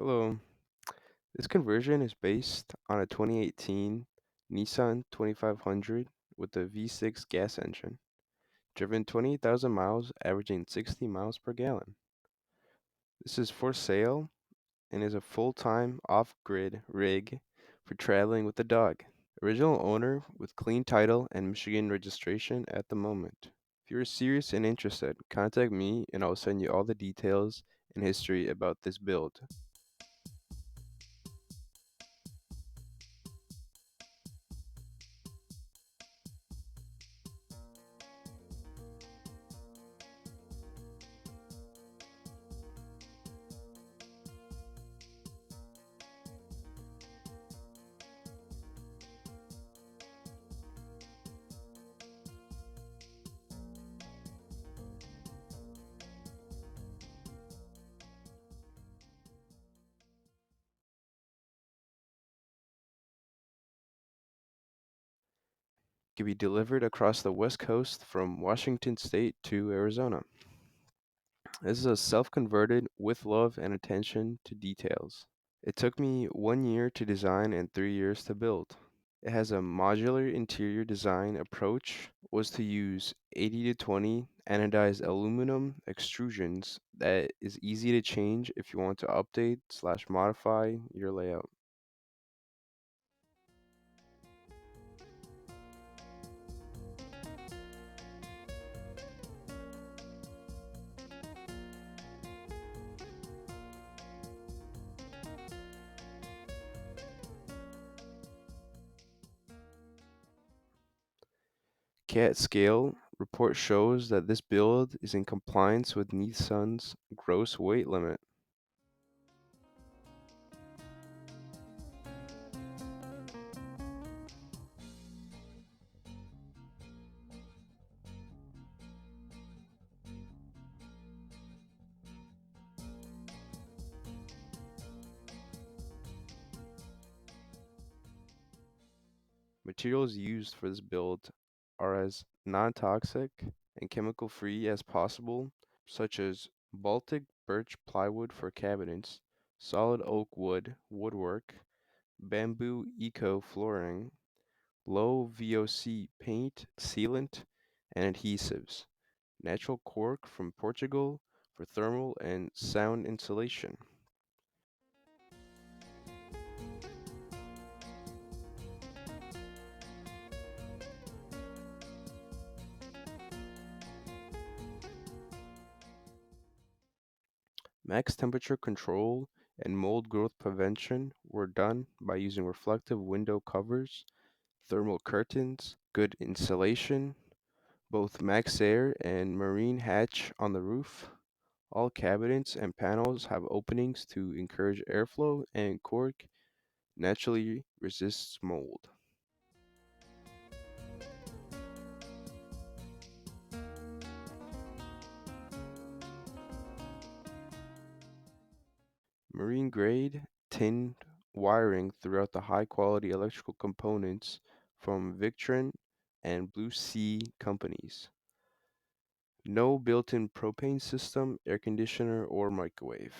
Hello. This conversion is based on a 2018 Nissan 2500 with a V6 gas engine, driven 28,000 miles, averaging 60 miles per gallon. This is for sale and is a full-time off-grid rig for traveling with the dog. Original owner with clean title and Michigan registration at the moment. If you're serious and interested, contact me and I'll send you all the details and history about this build. Can be delivered across the West Coast from Washington State to Arizona. This is a self-converted with love and attention to details. It took me 1 year to design and 3 years to build. It has a modular interior design approach was to use 80 to 20 anodized aluminum extrusions that is easy to change if you want to update slash modify your layout. CAT scale report shows that this build is in compliance with Nissan's gross weight limit. Materials used for this build are as non-toxic and chemical-free as possible, such as Baltic birch plywood for cabinets, solid oak wood woodwork, bamboo eco flooring, low VOC paint, sealant, and adhesives, natural cork from Portugal for thermal and sound insulation. Max temperature control and mold growth prevention were done by using reflective window covers, thermal curtains, good insulation, both max air and marine hatch on the roof. All cabinets and panels have openings to encourage airflow, and cork naturally resists mold. Marine grade tinned wiring throughout the high quality electrical components from Victron and Blue Sea companies. No built-in propane system, air conditioner, or microwave.